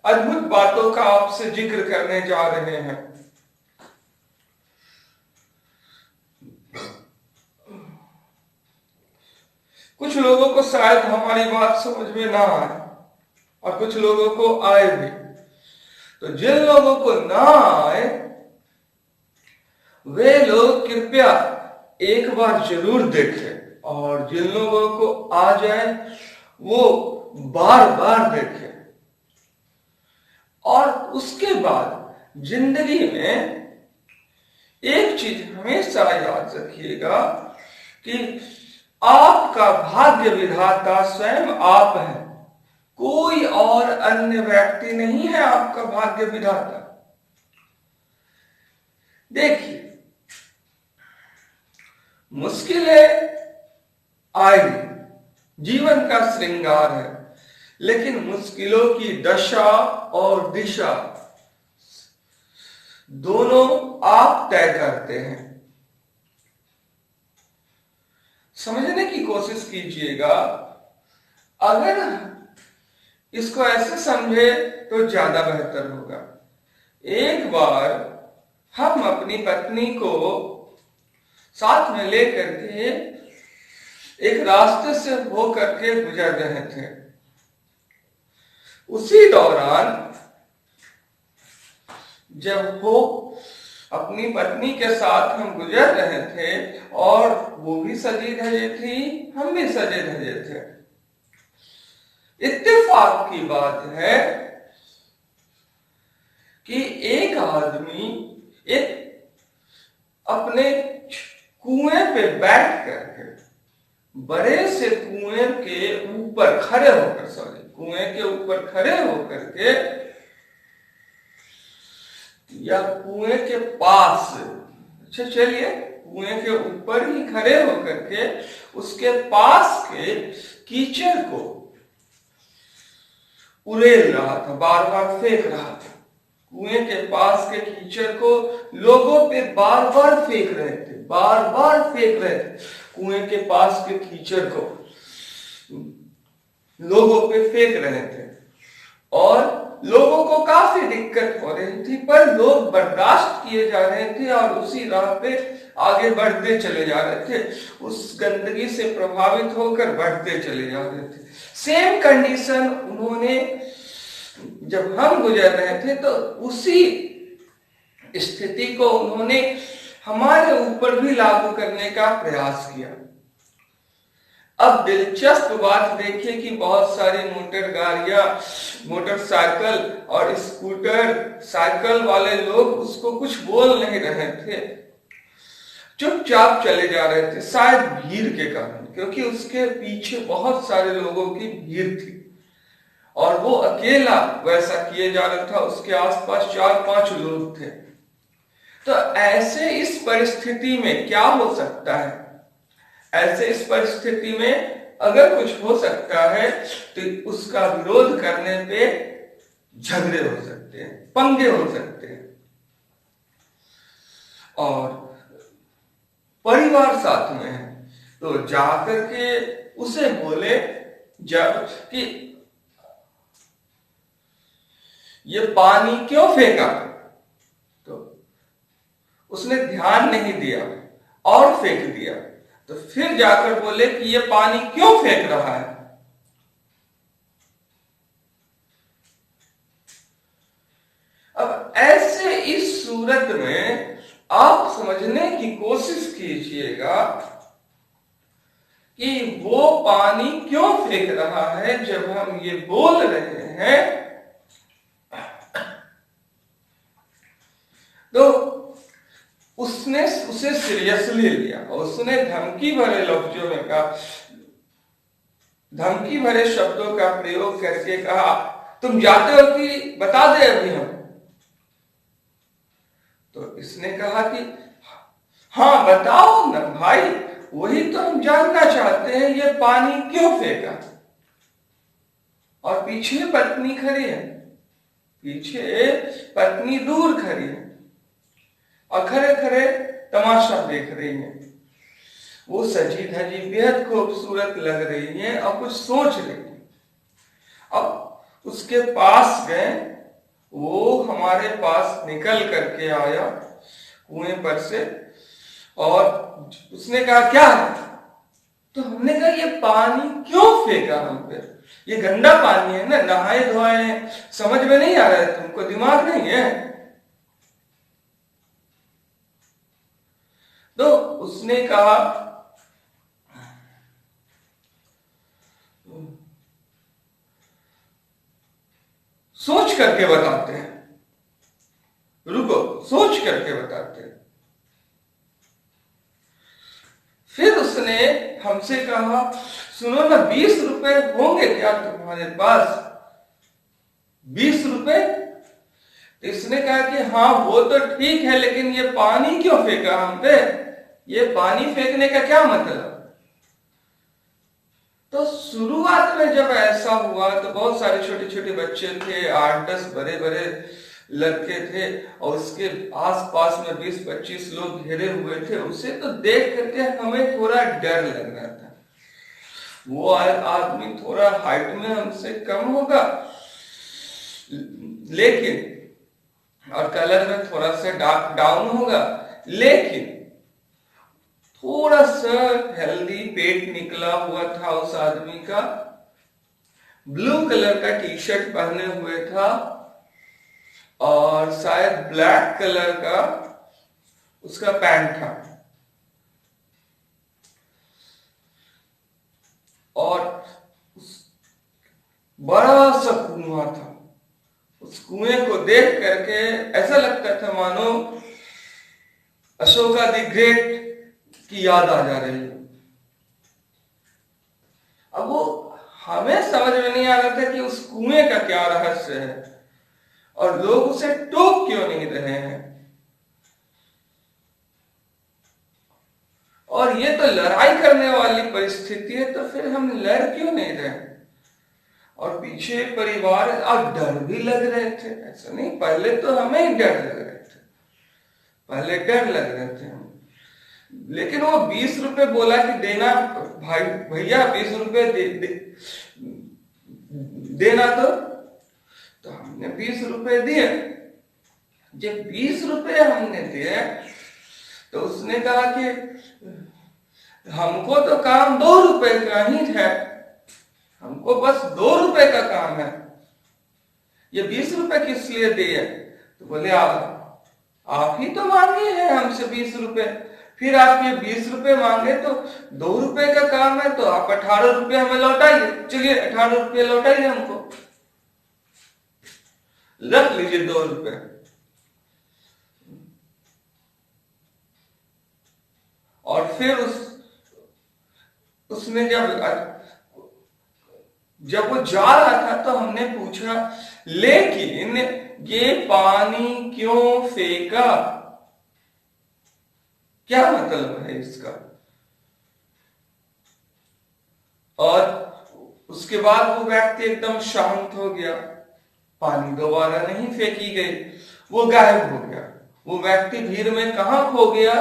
अद्भुत बातों का आपसे जिक्र करने जा रहे हैं। कुछ लोगों को शायद हमारी बात समझ में ना आए और कुछ लोगों को आए भी। तो जिन लोगों को ना आए वे लोग कृपया एक बार जरूर देखें, और जिन लोगों को आ जाए वो बार बार देखें। और उसके बाद जिंदगी में एक चीज हमेशा याद रखिएगा कि आपका भाग्य विधाता स्वयं आप है, कोई और अन्य व्यक्ति नहीं है आपका भाग्य विधाता। देखिए, मुश्किलें आएगी, जीवन का श्रृंगार है, लेकिन मुश्किलों की दशा और दिशा दोनों आप तय करते हैं। समझने की कोशिश कीजिएगा। अगर इसको ऐसे समझे तो ज्यादा बेहतर होगा। एक बार हम अपनी पत्नी को साथ में लेकर के एक रास्ते से होकर के गुजर रहे थे। उसी दौरान जब वो अपनी पत्नी के साथ हम गुजर रहे थे और वो भी सजी धजी थी, हम भी सजे धजे थे। इत्तेफाक की बात है कि एक आदमी एक अपने कुएं पे बैठ करके बड़े से कुएं के ऊपर खड़े होकर के या कुएं के पास, अच्छा चलिए कुएं के ऊपर ही खड़े होकर के उसके पास के कीचड़ को उड़ेल रहा था, बार बार फेंक रहा था। कुएं के पास के कीचड़ को लोगों पे बार बार फेंक रहे थे, कुएं के पास के कीचड़ को लोगों पे फेंक रहे थे और लोगों को काफी दिक्कत हो रही थी, पर लोग बर्दाश्त किए जा रहे थे और उसी राह पे आगे बढ़ते चले जा रहे थे, उस गंदगी से प्रभावित होकर बढ़ते चले जा रहे थे। सेम कंडीशन उन्होंने, जब हम गुजर रहे थे तो उसी स्थिति को उन्होंने हमारे ऊपर भी लागू करने का प्रयास किया। अब दिलचस्प बात देखिए कि बहुत सारी मोटर गाड़ियां, मोटरसाइकिल और स्कूटर साइकिल वाले लोग उसको कुछ बोल नहीं रहे थे, चुपचाप चले जा रहे थे, शायद भीड़ के कारण, क्योंकि उसके पीछे बहुत सारे लोगों की भीड़ थी और वो अकेला वैसा किए जा रहा था। उसके आसपास 4-5 लोग थे। तो ऐसे इस परिस्थिति में क्या हो सकता है? ऐसे इस परिस्थिति में अगर कुछ हो सकता है तो उसका विरोध करने पे झगड़े हो सकते हैं, पंगे हो सकते हैं, और परिवार साथ में है तो जाकर के उसे बोले जब कि ये पानी क्यों फेंका, तो उसने ध्यान नहीं दिया और फेंक दिया। तो फिर जाकर बोले कि ये पानी क्यों फेंक रहा है। अब ऐसे इस सूरत में आप समझने की कोशिश कीजिएगा कि वो पानी क्यों फेंक रहा है। जब हम ये बोल रहे हैं तो उसने उसे सीरियसली लिया और उसने धमकी भरे लफ्जों में कहा, धमकी भरे शब्दों का प्रयोग करके कहा, तुम जाते हो कि बता दे अभी हम। तो इसने कहा कि हाँ बताओ ना भाई, वही तो हम जानना चाहते हैं, ये पानी क्यों फेंका। और पीछे पत्नी खड़ी है, पीछे पत्नी दूर खड़ी है और खड़े खड़े तमाशा देख रही है। वो सजी धजी बेहद खूबसूरत लग रही है और कुछ सोच रही है। अब उसके पास गए वो हमारे पास निकल करके आया कुएं पर से और उसने कहा क्या है? तो हमने कहा ये पानी क्यों फेंका हम पे? ये गंदा पानी है ना, नहाए धोए हैं, समझ में नहीं आ रहा है तुमको? दिमाग नहीं है? तो उसने कहा सोच करके बताते हैं, रुको सोच करके बताते हैं। फिर उसने हमसे कहा सुनो ना, 20 रुपए होंगे क्या तुम्हारे पास? 20 रुपए? इसने कहा कि हाँ वो तो ठीक है, लेकिन ये पानी क्यों फेंका हम पे? ये पानी फेंकने का क्या मतलब? तो शुरुआत में जब ऐसा हुआ तो बहुत सारे छोटे छोटे बच्चे थे, 8-10 बड़े बड़े लड़के थे और उसके आसपास में 20-25 लोग घेरे हुए थे। उसे तो देख करके हमें थोड़ा डर लग रहा था। वो आदमी थोड़ा हाइट में हमसे कम होगा, लेकिन और कलर में थोड़ा सा डाउन होगा, लेकिन थोड़ा सा हेल्दी पेट निकला हुआ था उस आदमी का। ब्लू कलर का टी शर्ट पहने हुए था और शायद ब्लैक कलर का उसका पैंट था। और बड़ा सा कुआं था। उस कुएं को देख करके ऐसा लगता था मानो अशोका द ग्रेट की याद आ जा रही है। अब वो हमें समझ में नहीं आ रहा था कि उस कुएं का क्या रहस्य है और लोग उसे टोक क्यों नहीं रहे हैं। और ये तो लड़ाई करने वाली परिस्थिति है, तो फिर हम लड़ क्यों नहीं रहे? और पीछे परिवार और डर भी लग रहे थे। ऐसा नहीं, पहले तो हमें ही डर लग रहे थे, पहले डर लग रहे थे हम। लेकिन वो 20 रुपए बोला कि देना भाई, भैया 20 रुपए देना। तो हमने 20 रुपए दिए। जब 20 रुपए हमने दिए तो उसने कहा कि हमको तो काम 2 रुपए का ही है, हमको बस 2 रुपए का काम है, ये 20 रुपए किस लिए दिए? तो बोले आप ही तो मांगे हैं हमसे 20 रुपए, फिर आप ये 20 रुपए मांगे तो 2 रुपए का काम है, तो आप 18 रुपए हमें लौटाइए। चलिए 18 रुपए लौटाइए हमको, रख लीजिए 2 रुपए। और फिर उसने जब वो जा रहा था तो हमने पूछा लेकिन ये पानी क्यों फेंका? क्या मतलब है इसका? और उसके बाद वो व्यक्ति एकदम शांत हो गया, पानी दोबारा नहीं फेंकी गई, वो गायब हो गया। वो व्यक्ति भीड़ में कहां खो गया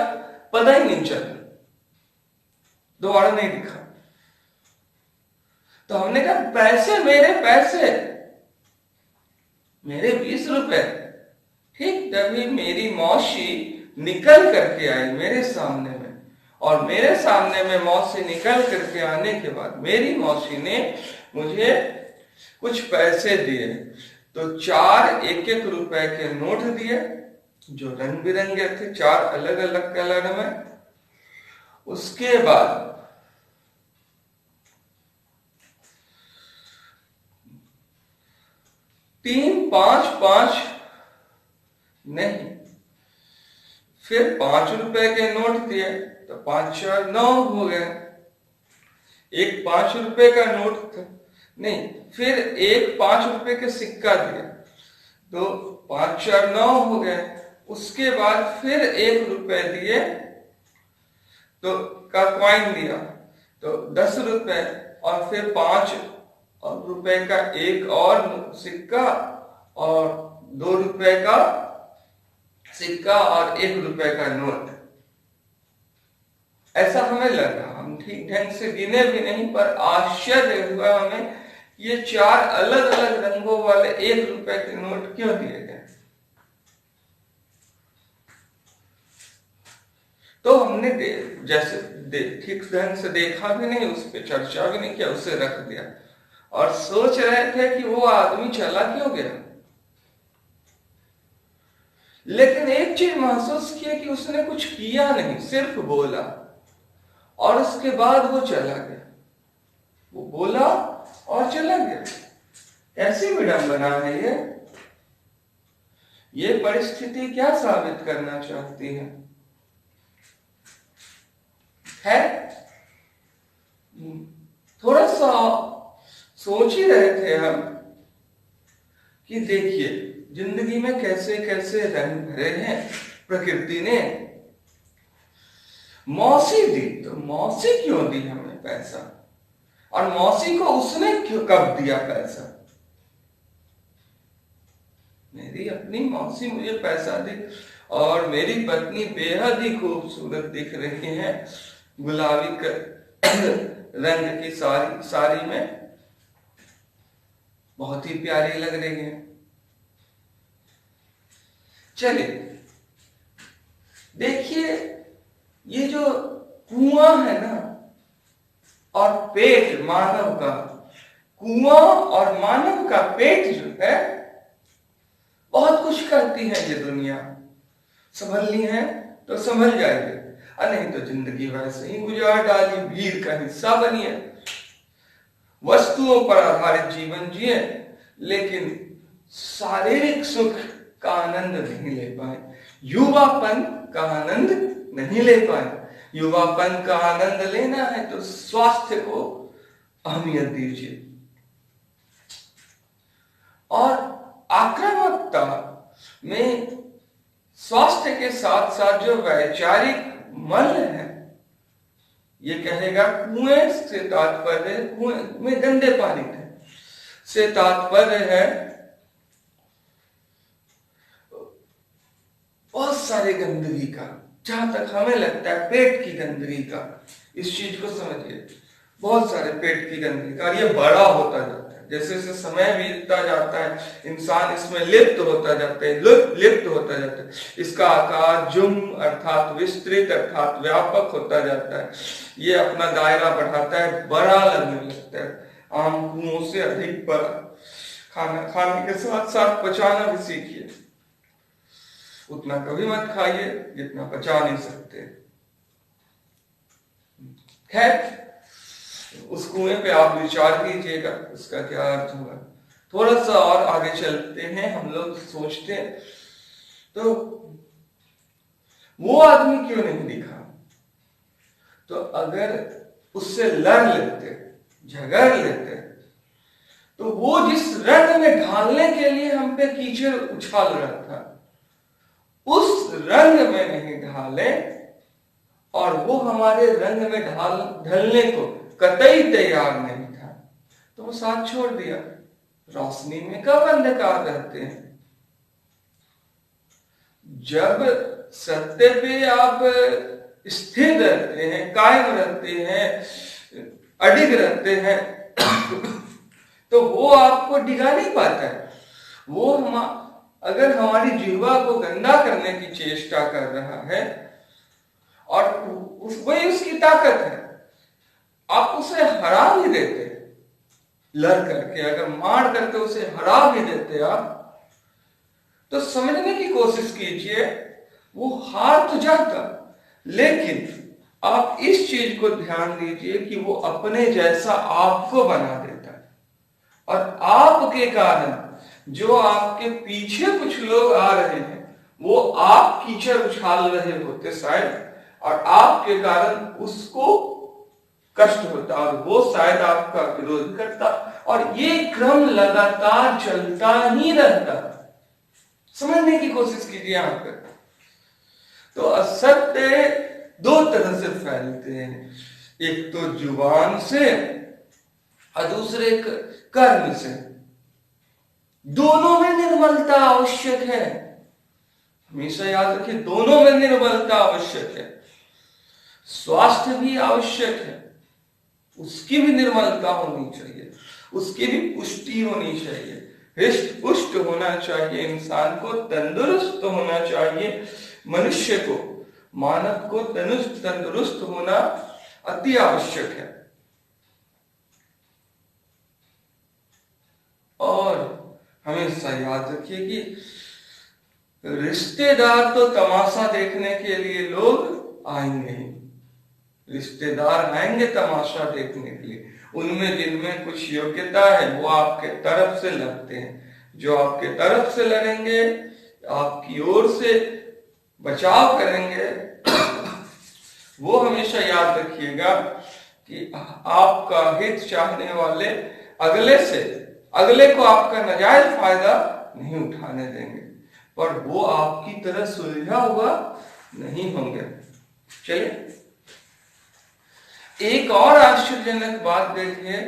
पता ही नहीं चला, दोबारा नहीं दिखा। तो हमने कहा पैसे, मेरे 20 रुपए। ठीक तभी मेरी मौसी निकल करके आई मेरे सामने में, और मेरे सामने में मौसी निकल करके आने के बाद मेरी मौसी ने मुझे कुछ पैसे दिए। तो 4 1-1 रुपए के नोट दिए जो रंग बिरंगे थे, 4 अलग अलग कलर में। उसके बाद 3 5 5 नहीं, फिर 5 रुपए के नोट दिए तो 5 4 9 हो गए। एक 5 रुपए का नोट था, नहीं, फिर एक 5 रुपए का सिक्का दिया तो 5 4 9 हो गए। उसके बाद फिर 1 रुपए दिए तो का कॉइन दिया तो 10 रुपए, और फिर 5 रुपए का एक और सिक्का और 2 रुपए का सिक्का और 1 रुपए का नोट। ऐसा हमें लगा, हम ठीक ढंग से गिने भी नहीं, पर आश्चर्य हुआ हमें ये 4 अलग अलग रंगों वाले 1 रुपए के नोट क्यों दिए गए? तो हमने ठीक ढंग से देखा भी नहीं, उस पर चर्चा भी नहीं किया, उसे रख दिया और सोच रहे थे कि वो आदमी चला क्यों गया। लेकिन एक चीज महसूस किया कि उसने कुछ किया नहीं, सिर्फ बोला और उसके बाद वो चला गया। वो बोला और चला गया। ऐसी विडंबना है ये परिस्थिति क्या साबित करना चाहती है? थोड़ा सा सोच ही रहे थे हम कि देखिए जिंदगी में कैसे कैसे रंग भरे हैं प्रकृति ने। मौसी दी तो मौसी क्यों दी हमें पैसा, और मौसी को उसने क्यों कब दिया पैसा? मेरी अपनी मौसी मुझे पैसा दी और मेरी पत्नी बेहद ही खूबसूरत दिख रही है, गुलाबी रंग की साड़ी में बहुत ही प्यारी लग रही है। चलिए देखिए, ये जो कुआं है ना और पेट मानव का, कुआं और मानव का पेट जो है बहुत कुछ करती है ये दुनिया। संभलनी है तो संभल जाएगी, और नहीं तो जिंदगी वैसे ही गुजार डाली, भीड़ का हिस्सा बनिए, वस्तुओं पर आधारित जीवन जिए, लेकिन शारीरिक सुख का आनंद नहीं ले पाए, युवापन का आनंद नहीं ले पाए। युवापन का आनंद लेना है तो स्वास्थ्य को अहमियत दीजिए, और आक्रामकता में स्वास्थ्य के साथ साथ जो वैचारिक मल है, ये कहेगा कुएं से तात्पर्य, कुएं में गंदे पानी से तात्पर्य है बहुत सारे गंदगी का, जहां तक हमें लगता है पेट की गंदगी का। इस चीज को समझिए, बहुत सारे पेट की गंदगी का, और ये बड़ा होता जाता है जैसे जैसे समय बीतता जाता है, इंसान इसमें लिप्त होता जाता है, लिप्त होता जाता है। इसका आकार जुम अर्थात विस्तृत अर्थात व्यापक होता जाता है, ये अपना दायरा बढ़ाता है, बड़ा लगने लगता है, आम कुओं से अधिक बड़ा। खाना खाने के साथ साथ पचाना भी सीखिए, उतना कभी मत खाइए जितना पचा नहीं सकते। खैर, उस कुएं पे आप विचार कीजिएगा उसका क्या अर्थ होगा। थोड़ा सा और आगे चलते हैं, हम लोग सोचते हैं तो वो आदमी क्यों नहीं दिखा? तो अगर उससे लड़ लेते, झगड़ लेते, तो वो जिस रंग में ढालने के लिए हम पे कीचड़ उछाल रहा था, उस रंग में नहीं ढाले, और वो हमारे रंग में ढलने को कतई तैयार नहीं था, तो वो साथ छोड़ दिया। रोशनी में कब अंधकार रहते हैं? जब सत्य पे आप स्थिर रहते हैं, कायम रहते हैं, अडिग रहते हैं, तो वो आपको डिगा नहीं पाता है। वो अगर हमारी जिह्वा को गंदा करने की चेष्टा कर रहा है, और वही उसकी ताकत है, आप उसे हरा भी देते लड़ करके, अगर मार करके उसे हरा भी देते आप, तो समझने की कोशिश कीजिए, वो हार तो जाता, लेकिन आप इस चीज को ध्यान दीजिए कि वो अपने जैसा आपको बना देता है, और आपके कारण जो आपके पीछे कुछ लोग आ रहे हैं, वो आप कीचड़ उछाल रहे होते शायद, और आपके कारण उसको कष्ट होता, और वो शायद आपका विरोध करता, और ये क्रम लगातार चलता ही रहता। समझने की कोशिश कीजिए यहां पर। तो असत्य दो तरह से फैलते हैं, एक तो जुबान से और दूसरे कर्म से। दोनों में निर्मलता आवश्यक है, हमेशा याद रखिए, दोनों में निर्मलता आवश्यक है। स्वास्थ्य भी आवश्यक है, उसकी भी निर्मलता होनी चाहिए, उसकी भी पुष्टि होनी चाहिए, हृष्ट पुष्ट होना चाहिए, इंसान को तंदुरुस्त होना चाहिए, मनुष्य को, मानव को तंदुरुस्त होना अति आवश्यक है। और हमेशा याद रखिए कि रिश्तेदार तो तमाशा देखने के लिए लोग आएंगे ही, रिश्तेदार आएंगे तमाशा देखने के लिए, उनमें जिनमें कुछ योग्यता है वो आपके तरफ से लड़ते हैं, जो आपके तरफ से लड़ेंगे, आपकी ओर से बचाव करेंगे, वो हमेशा याद रखिएगा कि आपका हित चाहने वाले अगले को आपका नाजायज फायदा नहीं उठाने देंगे, पर वो आपकी तरह सुलझा हुआ नहीं होंगे। चलिए एक और आश्चर्यजनक बात देखिए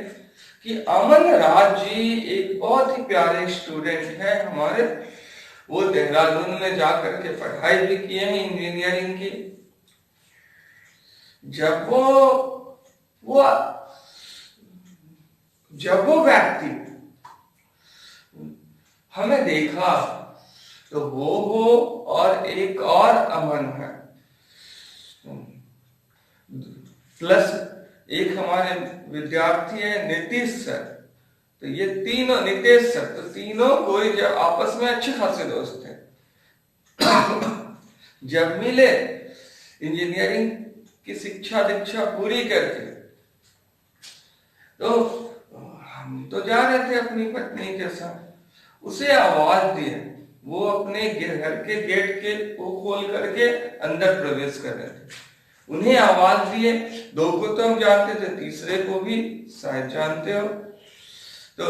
कि अमन राज जी एक बहुत ही प्यारे स्टूडेंट हैं हमारे, वो देहरादून में जाकर के पढ़ाई भी किए हैं इंजीनियरिंग की। जब वो व्यक्ति हमें देखा तो वो हो और एक और अमन है, प्लस एक हमारे विद्यार्थी है नीतीश सर, तो ये तीनों, नितेश सर, तो तीनों कोई जब आपस में अच्छे खासे दोस्त थे। जब मिले इंजीनियरिंग की शिक्षा दीक्षा पूरी करके, तो हम तो जा रहे थे अपनी पत्नी के साथ, उसे आवाज दिए, वो अपने घर के गेट के को खोल करके अंदर प्रवेश कर रहे थे, उन्हें आवाज दिए। दो को तो हम जानते थे, तीसरे को भी शायद जानते हो, तो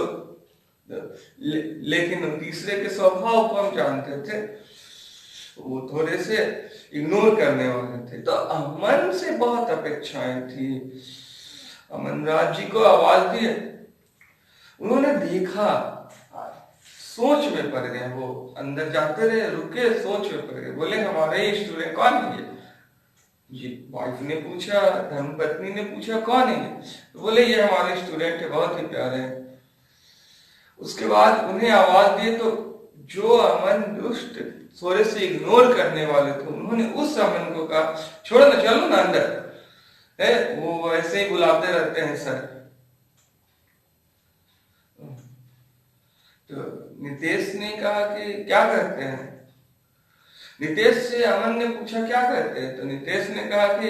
लेकिन तीसरे के स्वभाव को हम जानते थे, वो थोड़े से इग्नोर करने वाले थे। तो अमन से बहुत अपेक्षाएं थी, अमन राज जी को आवाज दिए, उन्होंने देखा, सोच में पड़ गए, वो अंदर जाते रहे, रुके, सोच में पड़ गए, बोले हमारे ही स्टूडेंट, कौन है ये? जी वाइफ ने पूछा, धर्मपत्नी ने पूछा कौन है ये? तो बोले ये हमारे स्टूडेंट है, बहुत ही प्यारे हैं। उसके बाद उन्हें आवाज दिए, तो जो अमन दुष्ट थोड़े से इग्नोर करने वाले थे, उन्होंने उस अमन को कहा छोड़ो ना, चलो ना अंदर, है वो ऐसे ही बुलाते रहते हैं सर। तो नितेश ने कहा कि क्या करते हैं? नितेश से अमन ने पूछा क्या करते हैं? तो नितेश ने कहा कि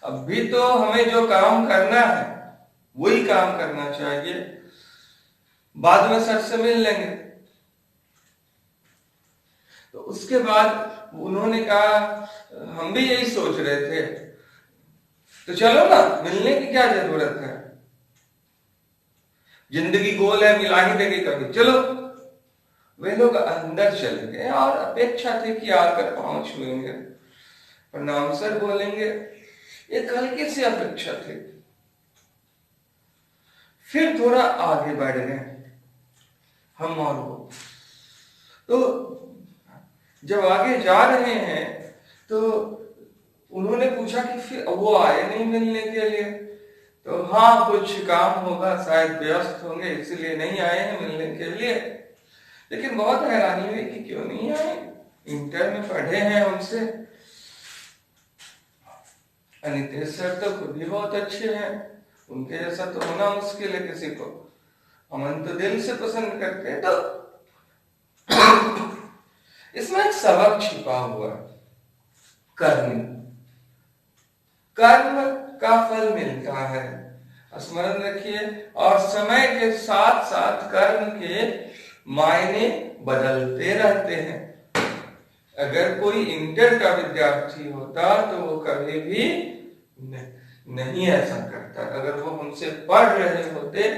अभी तो हमें जो काम करना है वही काम करना चाहिए, बाद में सर से मिल लेंगे। तो उसके बाद उन्होंने कहा हम भी यही सोच रहे थे, तो चलो ना, मिलने की क्या जरूरत है, जिंदगी गोल है, मिला ही देगी कभी, चलो। वे लोग अंदर चले गए और अपेक्षा थी कि आकर पांव छुएंगे, प्रणाम सर बोलेंगे, एक हल्की सी अपेक्षा थी। फिर थोड़ा आगे बढ़ गए हम और वो, तो जब आगे जा रहे हैं तो उन्होंने पूछा कि फिर वो आए नहीं मिलने के लिए? तो हाँ कुछ काम होगा, शायद व्यस्त होंगे इसलिए नहीं आए हैं मिलने के लिए। लेकिन बहुत हैरानी हुई कि क्यों नहीं आए, इंटर में पढ़े हैं हमसे, नितेश सर तो खुद भी बहुत अच्छे हैं, उनके जैसा तो होना मुश्किल है किसी को, अमन तो दिल से पसंद करते हैं। तो इसमें एक सबक छिपा हुआ है, कर्म का फल मिलता है, स्मरण रखिए। और समय के साथ साथ कर्म के मायने बदलते रहते हैं। अगर कोई इंटर का विद्यार्थी होता तो वो कभी भी नहीं ऐसा करता, अगर वो हमसे पढ़ रहे होते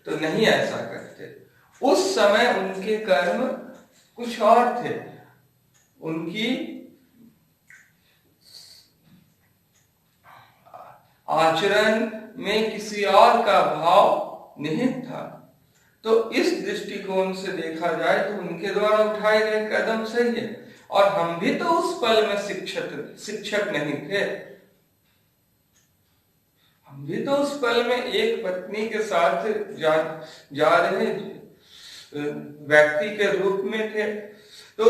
तो नहीं ऐसा करते। उस समय उनके कर्म कुछ और थे, उनकी आचरण में किसी और का भाव निहित था। तो इस दृष्टिकोण से देखा जाए तो उनके द्वारा उठाए गए कदम सही है, और हम भी तो उस पल में शिक्षक नहीं थे, हम भी तो उस पल में एक पत्नी के साथ जा रहे व्यक्ति के रूप में थे। तो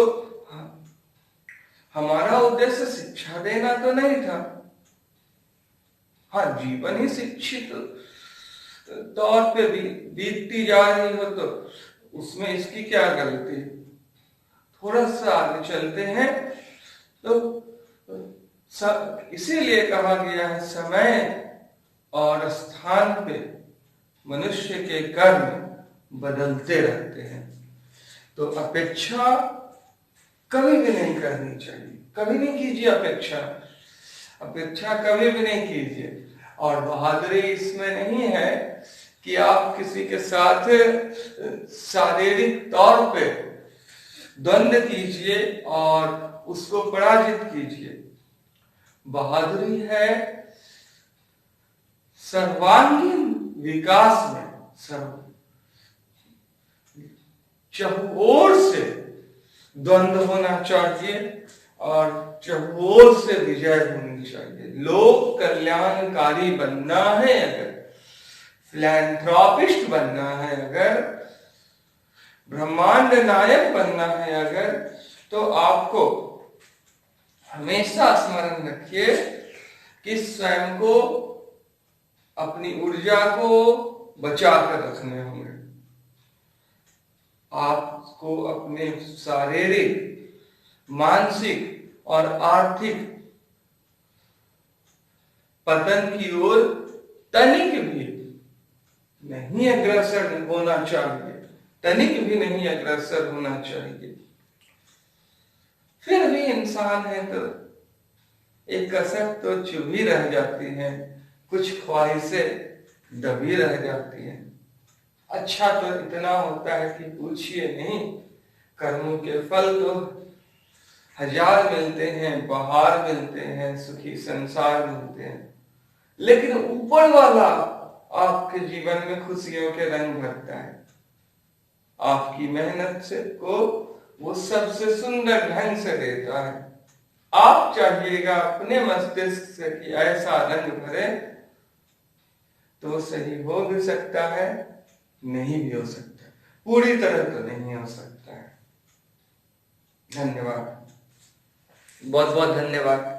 हमारा उद्देश्य शिक्षा देना तो नहीं था। हाँ, जीवन ही शिक्षित तौर पे बीतती जा रही हो तो उसमें इसकी क्या गलती। थोड़ा सा आगे चलते हैं तो इसीलिए कहा गया है समय और स्थान पे मनुष्य के कर्म बदलते रहते हैं। तो अपेक्षा कभी भी नहीं करनी चाहिए, कभी नहीं कीजिए अपेक्षा कभी भी नहीं कीजिए। और बहादुरी इसमें नहीं है कि आप किसी के साथ शारीरिक तौर पे द्वंद्व कीजिए और उसको पराजित कीजिए। बहादुरी है सर्वांगीण विकास में चहुओर से द्वंद्व होना चाहिए और चहुओर से विजय होनी चाहिए। लोक कल्याणकारी बनना है अगर, फिलैंथ्रोपिस्ट बनना है अगर, ब्रह्मांड नायक बनना है अगर, तो आपको हमेशा स्मरण रखिए कि स्वयं को, अपनी ऊर्जा को बचा कर रखने होंगे। आपको अपने शारीरिक, मानसिक और आर्थिक पतन की ओर तनिक भी नहीं अग्रसर होना चाहिए, तनिक भी नहीं अग्रसर होना चाहिए। फिर भी इंसान है तो एक कसक तो चुभी रह जाती है, कुछ ख्वाहिशें दबी रह जाती हैं। अच्छा तो इतना होता है कि पूछिए नहीं, कर्मों के फल तो हजार मिलते हैं, बहार मिलते हैं, सुखी संसार मिलते हैं, लेकिन ऊपर वाला आपके जीवन में खुशियों के रंग भरता है। आपकी मेहनत से को वो सबसे सुंदर ढंग से देता है। आप चाहिएगा अपने मस्तिष्क से कि ऐसा रंग भरे, तो सही हो भी सकता है, नहीं भी हो सकता, पूरी तरह तो नहीं हो सकता है। धन्यवाद, बहुत बहुत धन्यवाद।